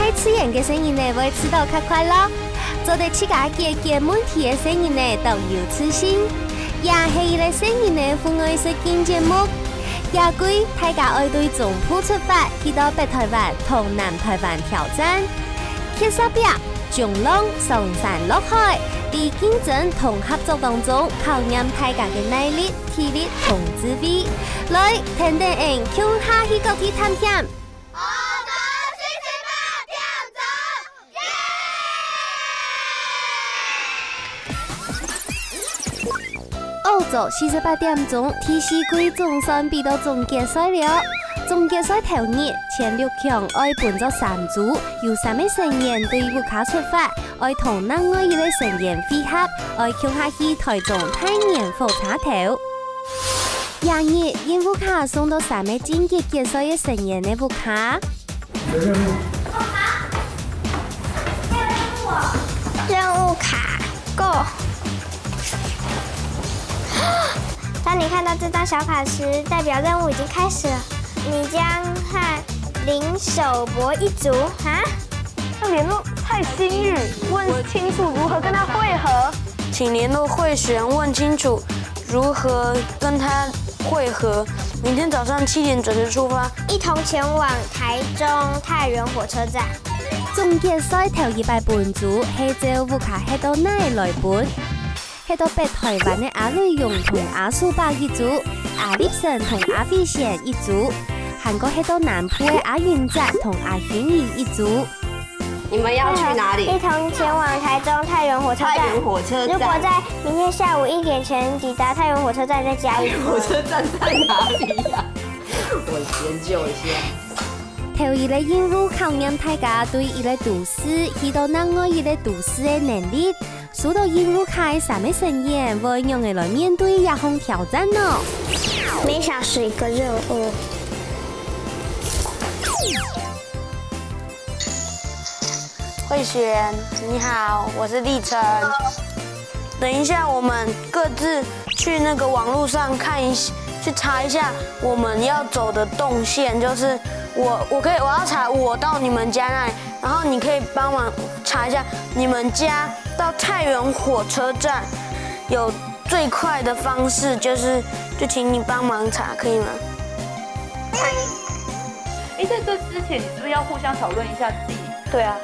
太刺眼嘅聲音呢，會吃到較快樂；做得自家嘅問題嘅聲音呢，都有自信。也係伊嘅聲音呢，附愛是經節目。也歸大家愛對總鋪出發，去到北台灣同南台灣挑戰。揭手表、衝浪、上山落海，在競爭同合作當中，考驗大家嘅耐力、體力同智慧。來，聽聽人向下去各地探險。澳洲48點鐘，第四季總算比到總決賽了。總決賽頭日，前6強愛分咗3組，由3位成員對烏卡出發，愛同另外一位成員配合，愛向下去台中太原火車頭。廿日，因烏卡送到3位晉級決賽嘅成員嘅烏卡。任務卡 Go。当你看到这张小卡时，代表任务已经开始了。你将和林守博一组啊？要联络蔡新宇，问清楚如何跟他会合。请联络慧璇，问清楚如何跟他会合。明天早上7點準時出發，一同前往台中太原火車站。總決賽頭100分組，係就烏卡喺到哪來本？喺到北台灣嘅阿雷勇同阿蘇伯一組，阿立成同阿飛賢一組，韓國喺到南部嘅阿雲澤同阿軒怡一組。你們要去哪裡？一同前往台中太原火車站。太原火車站。如果在明天下午1點前抵達太原火車站，再加一組。火車站在哪裡呀？我研究一下。頭一個任務考驗大家對一個都市去到另外一個都市嘅能力。數到任務卡3位成員會用嚟面對一項挑戰呢。每小時1個任務。慧璇，你好，我是立成。等一下，我们各自去那个網絡上看一下，去查一下我們要走的動線，就是我要查我到你們家那裡，然後你可以幫忙查一下你們家到太原火車站有最快的方式，就請你幫忙查，可以嗎？哎，在這之前，你是不是要互相討論一下自己？對啊，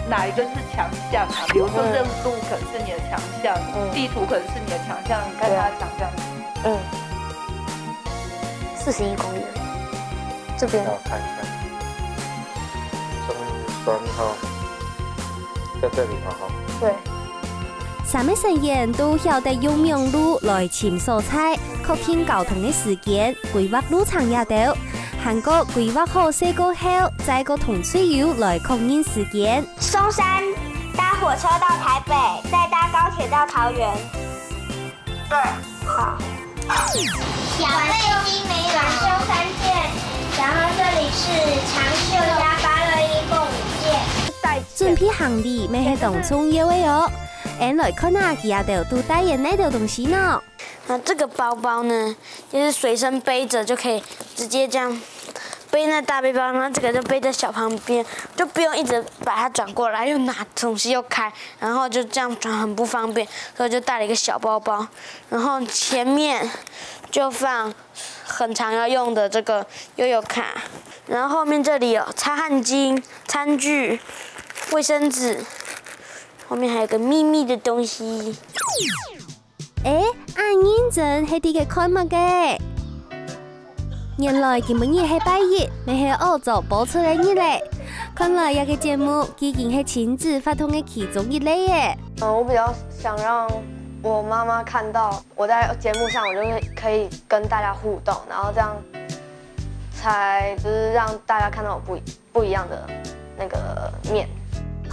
哪一個是強項啊？比如說任務可能是你的強項，地圖可能是你的強項，你看他強項。41公里，這邊。我看一下，終於3號，在這裡嗎？對。3位成員都曉得用名路來尋素材，確定交通嘅時間，規劃路程也到。韓國規劃好4個後，再個同隊友來確認時間。松山搭火車到台北，再搭高鐵到桃園。對，好。小背心沒有，短袖3件，然後這裡是長袖加821共5件。準備行李咪係當中一位哦。俺來看下佢阿豆都帶嘅那條東西呢？那這個包包呢，就是隨身背着就可以直接這樣背那大背包，然後這個就背在小旁邊，就不用一直把它轉過來，又拿東西又開，然後就這樣轉很不方便，所以就帶了一個小包包，然後前面就放很常要用的這個悠遊卡，然後後面這裡有擦汗巾、餐具、衛生紙，後面還有個秘密的東西。按認真係啲嘅開幕嘅。原來今日係拜日，咪係澳洲播出嘅日嚟。看來有個節目已經係親子發通嘅其中一類耶。我比較想讓我媽媽看到我在節目上，我就是可以跟大家互動，然後這樣才就是讓大家看到我不一樣的那個面。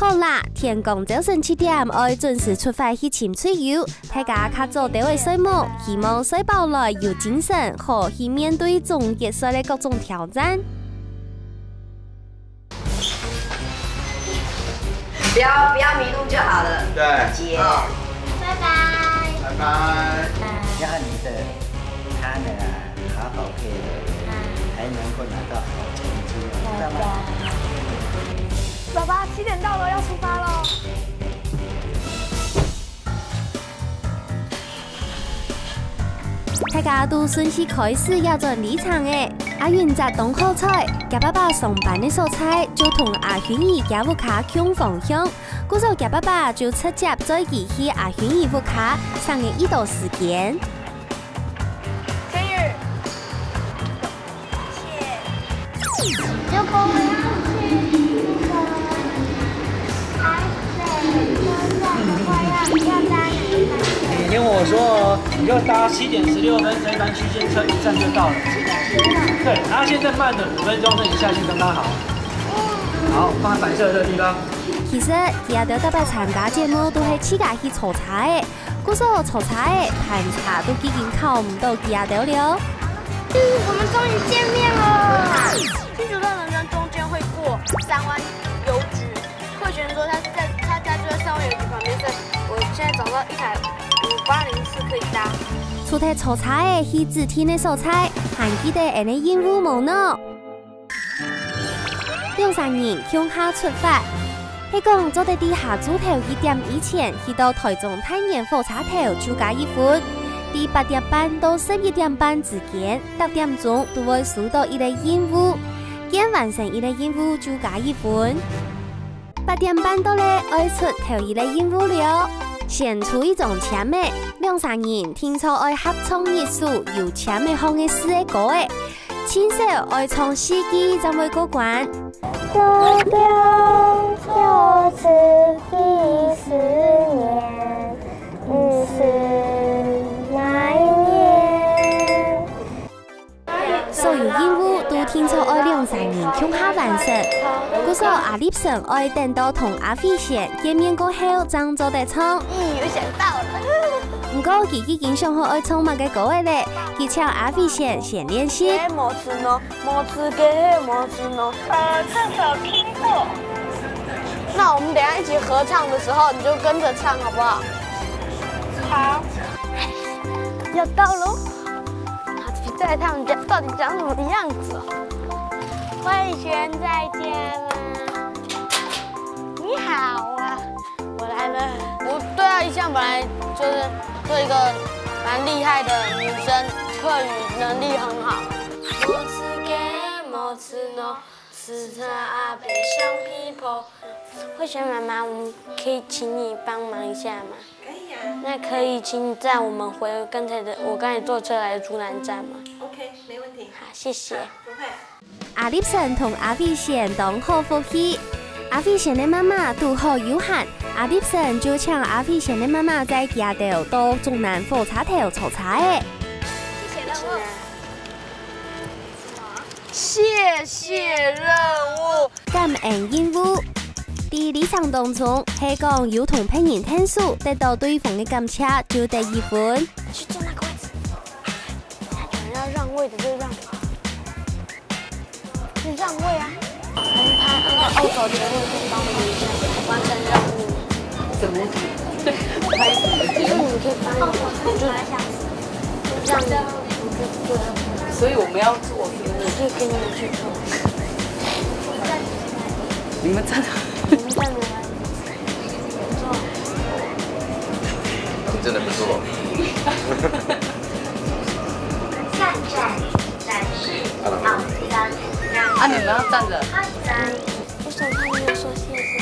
好啦，天公早晨7點，我準時出發去潛水遊，大家卡做第位水母，希望水飽來有精神，可以面對總決賽的各種挑戰。不要迷路就好了。對。姐。拜拜。拜拜。要你的他呢好好配合，才能夠拿到好成績，知道嗎？ 7点到了，要出发喽。大家都顺势开始要做离场诶。阿云在东好彩，夹爸爸上班的所在就同阿轩姨家屋卡相方向，故所夹爸爸就直接载伊去阿轩姨屋卡上嘅一段时间。天宇，谢谢。如果我要去台北车站的话，要搭哪个班车？你听我说哦，你就搭7点16分这班区间车，1站就到了。对，然后现在慢了5分钟，所以你下线刚刚好。好，放在反射的这个地方。其实，伊阿到特别参加节目都係自家去炒茶嘅，故所炒茶嘅盘茶都已經靠唔到伊阿到了。我们终于见面了。新竹的人生中间会过3湾邮局，慧璇说他家就在3湾邮局旁边，所以我现在找到一台5804可以搭。除咗炒茶嘅係指天嘅所在，還記得人嘅演舞冇呢？2、3人向下出發，係講做得啲下晝頭1點以前去到台中太原火車頭就加1分。第8點半到11點半之間，10點鐘都會收到一個任務，見完成一個任務就加1分。8點半到咧，愛出頭一個任務了，先出一種簽嘅，2、3人聽錯愛合唱一首有簽嘅行嘅詩嘅歌嘅，親手愛唱4句才會過關。這邊就是第10年，是哪一年？所有任務都聽錯愛2、3人向下完成。故所阿立成愛等到同阿飛賢見面過後，才做得唱。有想到了。唔過佢已經想好愛唱乜嘅歌嘅咧，佢請阿飛賢先練習。冇吃呢，冇吃給冇吃呢。這首聽過。那我們等一下一起合唱的時候，你就跟着唱，好不好？好。要到嘍。在他們家到底長什麼樣子？慧璇再見了。你好啊，我來了。對啊，一向本來就是做一個蠻厲害的女生，客語能力很好。冇吃給冇吃喏，吃茶阿北橡皮婆。慧璇媽媽，我們可以請你幫忙一下嗎？可以啊。那可以請你載我們回我剛才坐車來的竹南站嗎 ？OK， 沒問題。好，謝謝。不會。阿立成同阿飛賢當好福氣，阿飛賢的媽媽都好悠閒，阿立成就請阿飛賢的媽媽在家頭到竹南火車頭炒茶嘅。謝謝任務。感恩任務。第2場當中，係講有同朋友聽數，得到對方的感謝就得1分。去坐那個位置。有人要讓位的就讓。你讓位啊！我們拍那個歐洲節目，可以幫我們一下完成任務。什麼？就是你們可以幫我，就讓你，所以我們要做，我可以跟你們去做。你們站着。我們站着來。做。你真的不錯。站展示昂三。啊，你們要站着。我手上沒有說謝謝。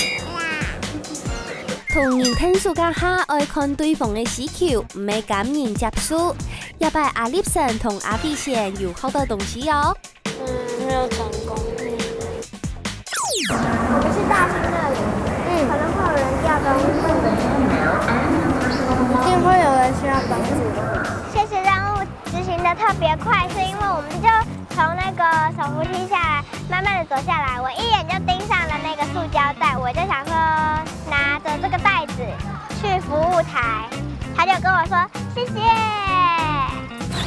同人聽數家下愛看對方嘅需求，唔係咁人接數。入擺阿立成同阿飛賢有好多東西哦。沒有成功。我們是大廳那裡，可能會有人掉東西，一定會有人需要幫助。謝謝任務執行得特別快，是因為我們就從那個手扶梯下來，慢慢的走下來，我一眼就盯上了那個塑膠袋，我就想說拿着這個袋子去服務台，他就跟我說謝謝。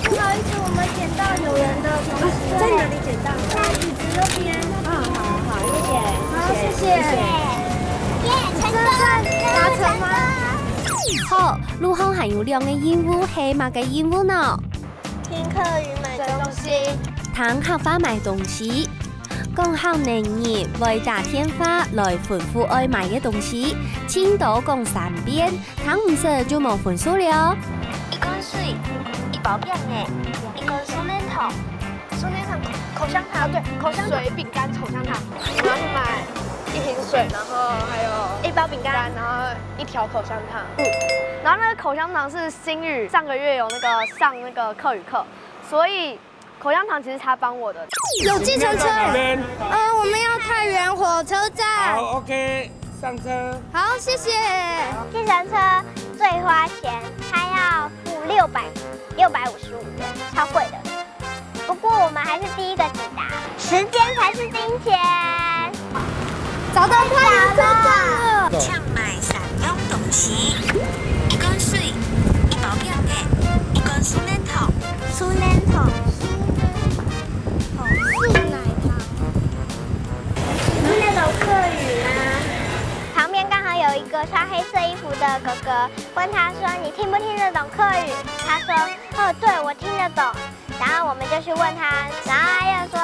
不好意思，我們撿到有人的東西，在哪裡撿到？在椅子那邊。好，謝謝。好，謝謝。耶，成功！達成嗎？好，路後還有2個任務，係乜嘅任務呢？聽客語買東西。談客話買東西。讲好年日为打天花来吩咐爱买嘅东西，请多讲3遍，听唔识就冇分数了。一罐水，一包饼诶，一个酥奶糖，口香糖，对，口香糖、水、饼干、口香糖，然后去买1瓶水，然后还有1包饼干，然后1条口香糖。然后那个口香糖是新宇上个月有上那个客语课，所以口香糖其实他帮我的。有计程车。我们要太原火车站。好 ，OK， 上车。好，谢谢。计程车最花钱，它要付655元，超贵的。不过我们还是第一个抵达，时间才是金钱。找到太原车站了。抢买3样东西：1罐水，1包饼干，1罐酥奶糖。酥奶糖。那种客语吗？旁边刚好有一个穿黑色衣服的哥哥，问他说：“你听不听得懂客语？”他说：“哦，对，我听得懂。”然后我们就去问他，然后他又说：“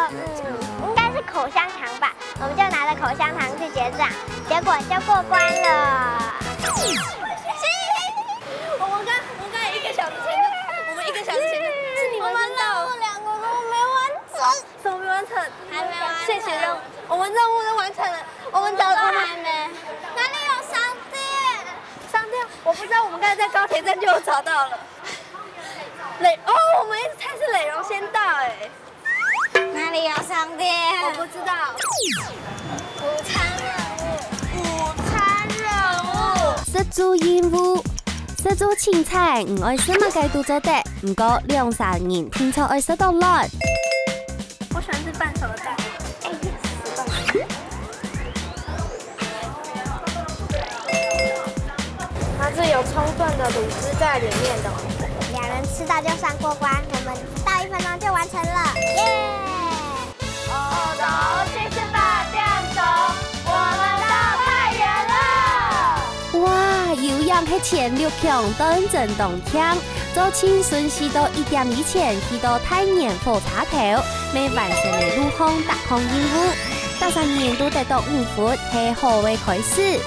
应该是口香糖吧。”我们就拿着口香糖去结账，结果就过关了。我们刚1个小时前是你们先到。我们2个都没完成。什么没完成？还没完成。谢谢任务，我们任务都完成了。我们找到还没。哪里有商店？商店我不知道，我们刚才在高铁站就有找到了。我们一直猜是磊荣先到哎。哪里有商店？我不知道。午餐任务。食做任務，食做青菜唔愛什麼計都做得，唔過2-3人聽錯愛食到爛。我喜歡吃半熟的蛋。它是有充分的卤汁在里面的。2人吃到就算过关，我们不到1分鐘就完成了，耶！走，78點鐘，我們到太原了。哇，有氧喺前6強當真動聽，做青順時到1點以前去到太原火車頭，未完成嘅路況達項任務，大3人都得到5分，係好嘅開始。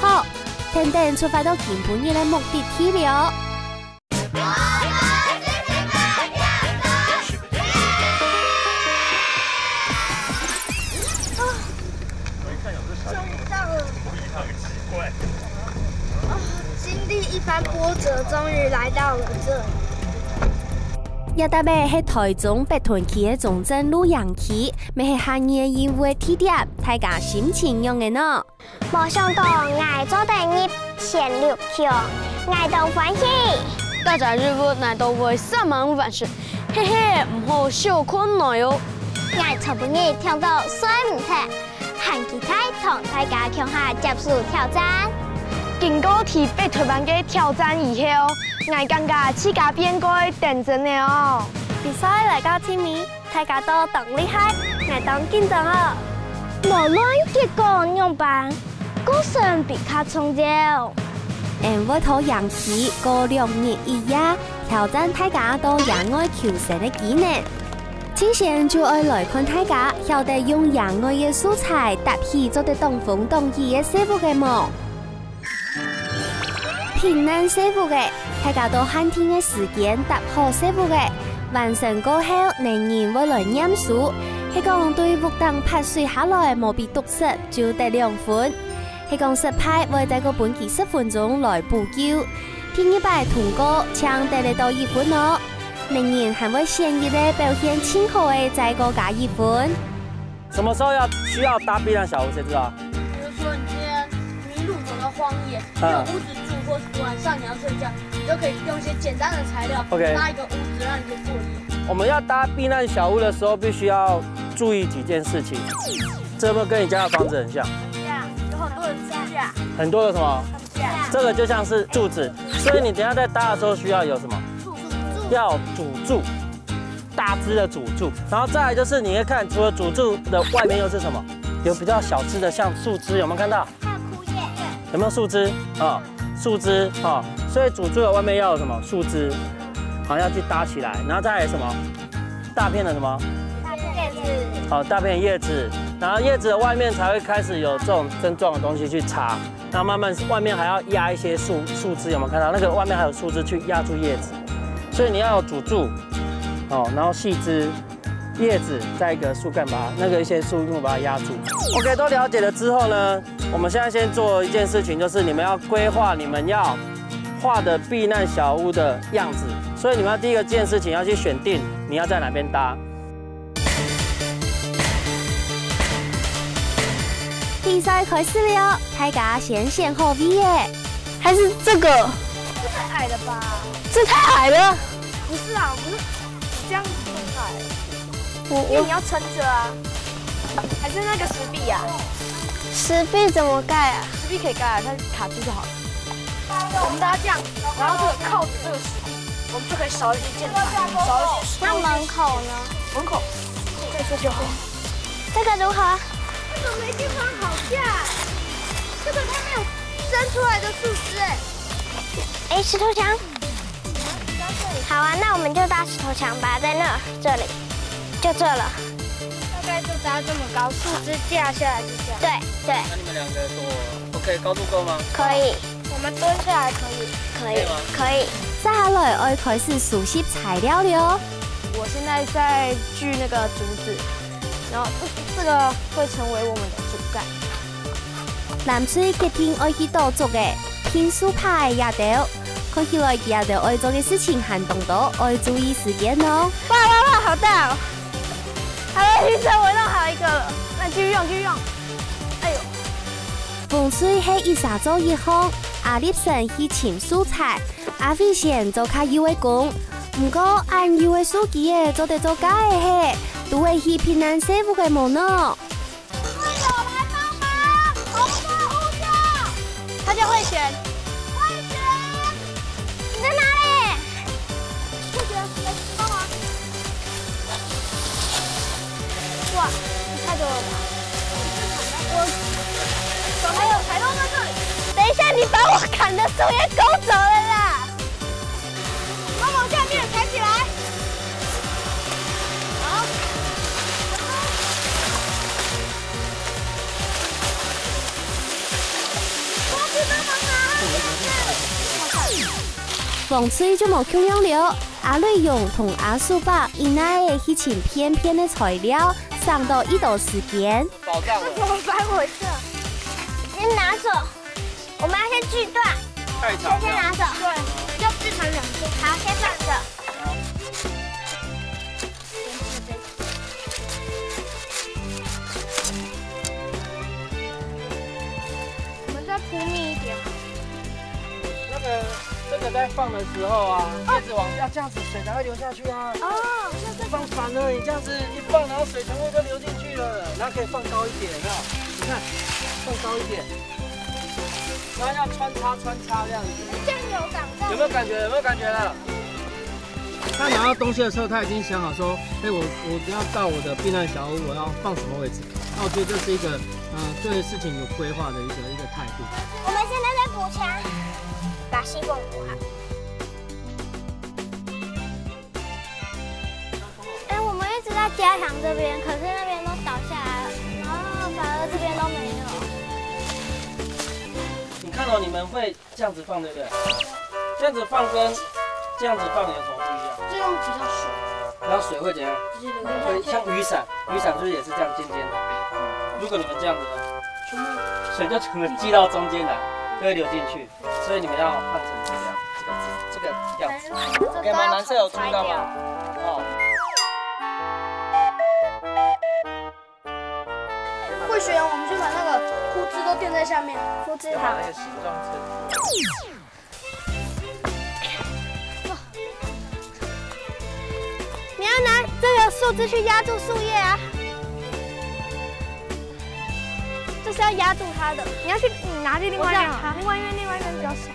好，等出發到今半日嘅目的地了。经历一番波折，终于来到了这里。一搭尾係台中北屯區嘅中正路陽區，咪係下年嘅任務嘅地點，大家心情樣嘅呢？冇想到我做得入前6強，我都歡喜。大家任務我都會3萬完成，嘿嘿，唔好小困難喲。我從半夜跳到水唔停，喊其他同大家共下接受挑戰。經過提北屯班嘅挑戰以後，我感覺自家變改認真了哦。比賽嚟到天尾，大家都當厲害，我當緊張了。無論結果樣辦，個性比較重要。我討陽氣過2日1夜，挑戰大家都野外求生嘅技能。之前就愛來看大家曉得用野外嘅素材搭起做得當風當雨嘅師傅嘅冇。平難師傅嘅，大家都限天嘅時間搭好師傅嘅，完成過後，人人會來念書。係講對木凳拍水下來冇被毒死，就得2分。係講失敗會在個本期10分鐘來補救。第2擺通過，搶得嚟到1分咯。人人還會顯熱嘅表現清好嘅，再個加1分。什麼時候需要搭避難小屋？誰知道？比如說你今天迷路走到荒野，沒有屋子住，或晚上你要睡覺，你就可以用一些簡單的材料搭一個屋子，讓你去過夜。我們要搭避難小屋的時候，必須要注意幾件事情。這有沒有跟你家的房子很像？有很多的支架。很多的什麼？這個就像是柱子，所以你等下在搭的時候需要有什麼？要主柱，大支的主柱。然後再來就是你會看，除了主柱的外面又是什麼？有比較小支的，像樹枝，有沒有看到？還有枯葉。有沒有樹枝啊？樹枝啊，所以主柱的外面要有什麼？樹枝，好，要去搭起來。然後再來什麼？大片的什麼？大片葉子。好，大片葉子。然后叶子的外面才会开始有这种针状的东西去插，然后慢慢外面还要压一些树枝，有没有看到那个外面还有树枝去压住叶子？所以你要有主柱，哦，然后细枝。 叶子在一个树干把那个一些树木把它压住。OK， 都了解了之后呢，我们现在先做一件事情，就是你们要规划你们要画的避難小屋的样子。所以你们要第一件事情要去选定你要在哪边搭。比赛开始了，大家先选好位耶。还是这个？这太矮了吧？这太矮了。不是啊，不是这样子更矮。 因为你要撑着啊，还是那个石壁呀？石壁怎么盖啊？石壁可以盖啊，它卡住就好了。我们大家这样，然后这个靠着这个石壁，我们就可以少一些建材，少一些。那门口呢？门口可以说就好。这个如何？这个没地方好架，这个它没有伸出来的树枝哎。哎，石头墙。好啊，那我们就搭石头墙吧，在那这里。 就这了，大概就搭这么高，树枝架下来就这样。对对。那你们两个多 OK， 高度够吗？可以。我们蹲下来可以。可以吗？可以。接下来要开始熟悉材料了。我现在在锯那个竹子，然后这个会成为我们的主干。南水决定要去多做嘅，拼书拍的野豆。 看起来野豆要做嘅事情很多多，要注意时间哦。哇，好大哦！好了，医生，我弄好一个了，那继续用。哎呦，风水係一沙做一項，阿立生去請素材，阿飛賢做較優嘅工。不過按優嘅書記嘅做得做假嘅係，都會去避難小屋嘅門哦。隊友來幫忙，紅色護教，他叫慧賢。 你在哪里？慧賢，来帮忙！哇，太多了吧！我还有柴刀在这里。等一下，你把我砍的树叶勾走了啦！帮忙下面抬起来。好。我去帮忙拿。风吹就冇咁樣了，阿瑞用同阿叔伯以內嘅去請片片的材料，省到1度時間。保障了。怎麼搬回去？先拿走，我們要先锯斷。太長。先拿走。對，要锯成2片。好，先放着。我們再鋪密一點。这个在放的时候啊，叶子往下，这样子水才会流下去啊。哦，放反了，你这样子一放，然后水全部都流进去了。然后可以放高一点，有没有？你看，放高一点，然后要穿插这样子。这样有挡到。有没有感觉？有没有感觉了？他拿到东西的时候，他已经想好说，我要到我的避難小屋，我要放什么位置。那我觉得这是一个对事情有规划的一个态度。我们现在在补墙。 把西贡补好。哎，我们一直在加强这边，可是那边都倒下来了，然后反而这边都没有。你看到你们会这样子放，对不对？这样子放跟这样子放有什么不一样？这样比较水。然后水会怎样？会像雨伞，雨伞就是也是这样尖尖的。如果你们这样子，水就可能积到中间来。 就会流进去，所以你们要换成这个样子。OK 吗？蓝色有注意到吗？哦。慧璇，我们就把那个枯枝都垫在下面，枯枝好。那个形状你要拿这个树枝去压住树叶啊。 是要压住它的，你要去拿去另外一边，另外一边比较少。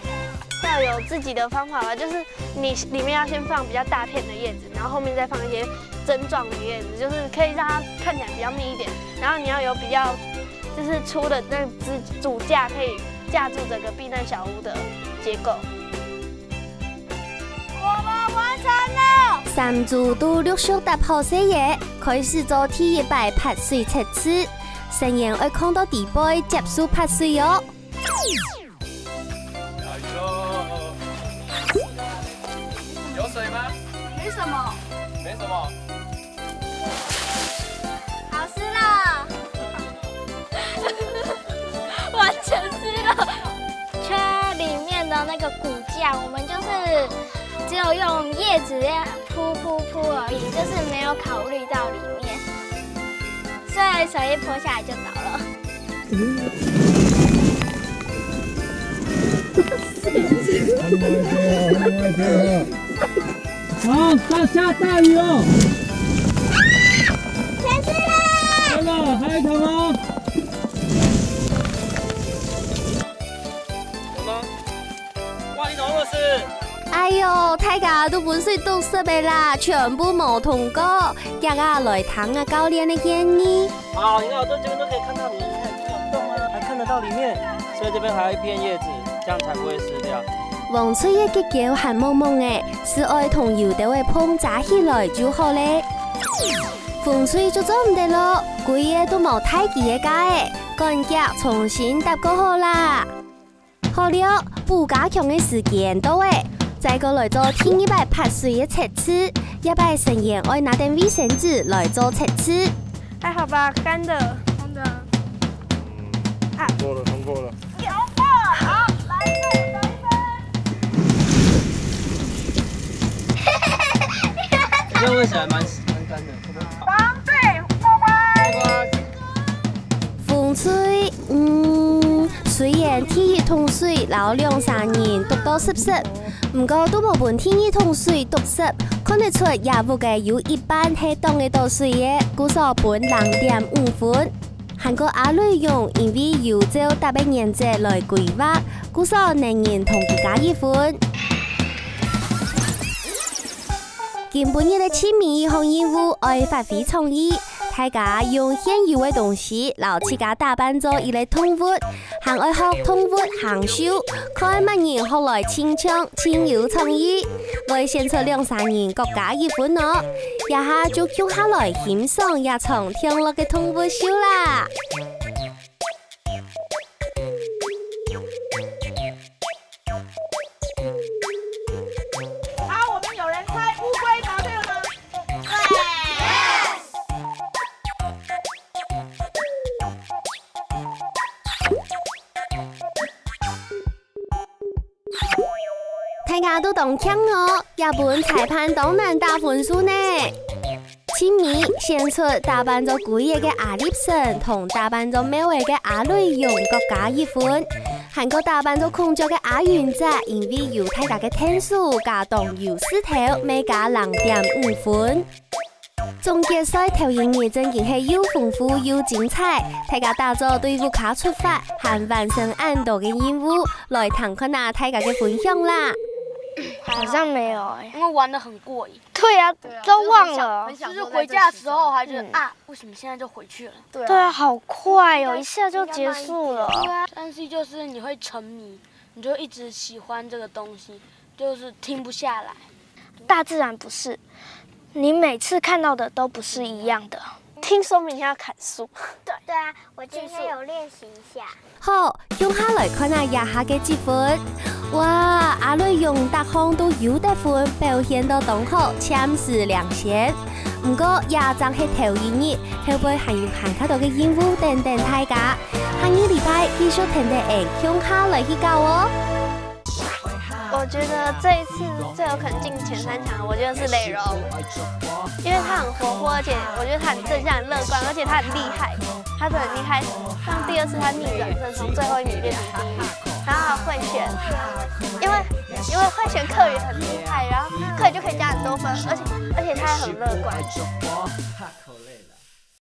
要有自己的方法吧，就是你里面要先放比较大片的叶子，然后后面再放一些针状的叶子，就是可以让它看起来比较密一点。然后你要有比较就是粗的那主架，可以架住整个避難小屋的结构。我們完成了。三組都陸續搭好些嘢，開始做第一擺排水測試。成员要看到底杯结束拍水哦。有水吗？没什么。没什么。好湿了，完全湿了。缺里面的那个骨架，我们就是只有用叶子铺而已，就是没有考虑到里面，所以水一泼下来就倒了。好，下大雨哦！全湿了！真的，还有一桶哦。有吗？哇，你怎么那么湿？哎呦，大家都本水堵塞的啦，全部冇通过，大家来听啊教练的建议。好，你看我这边都可以看到里面，看有洞啊，还看得到里面，所以这边还有一片叶子，这样才不会湿掉。黄水的结构很蒙蒙的，是爱同油豆的碰扎起来就好咧。风水就做唔得咯，规个都冇太极的家的，赶紧重新搭过好啦。好了，不加强的时间到诶，再过来做天一摆拍水的测试，一摆成员爱拿点卫生纸来做测试。还好吧，干的，干的。通过了。好，来一分。这味起来蛮干的。防水过关。风水，虽然天热通水老2、3年都到湿湿，不过都冇半天热通水毒湿，看得出业务嘅有一半系当嘅倒水嘅，故所本2.5分。韩国阿女用因为有照特别原则来规划，故所能人同佢加1分。今本日的签名和任务爱发挥创意，大家用现有的东西，留自家打扮做一类动物，还爱学动物行秀，看乜人学来清唱，清有创意。为选出2、3人各加1分哦，一下就叫下来欣赏一场听乐嘅动物秀啦。好，我们有人猜乌龟，答对了吗？大家都懂听哦，日本裁判当然打分数呢。签名选出打扮咗鬼嘢嘅阿丽森同打扮咗咩位嘅阿女用各加1分，韓國打扮咗孔雀嘅阿元仔，因為有大家嘅天數加動有4條，每加2.5分。總決賽投影儀真係係又豐富又精彩，大家打咗隊伍卡出發，還完成很多嘅任務，來睇看下大家嘅分享啦。好像没有哎，因为玩得很过瘾。对啊，都忘了，就是回家的时候还觉得啊，为什么现在就回去了？对啊，好快哦，一下就结束了。但是就是你会沉迷，你就一直喜欢这个东西，就是停不下来。大自然不是，你每次看到的都不是一样的。听说明天要砍树。对啊，我今天有练习一下。好，用下來看下廿下嘅積分。哇，阿女用各項都有得分，表現到當好，暫時領先。不過也正係頭一日，後背還有行卡到嘅任務等等大家。下個禮拜繼續聽得人用下來去搞哦。我觉得这一次最有可能进前3强，我觉得是磊荣，因为他很活泼，而且我觉得他很正向、很乐观，而且他很厉害，他真的很厉害。像第2次他逆转胜，从最后一名变成第1名，然后还会选，因为会选课也很厉害，然后课就可以加很多分，而且他也很乐观。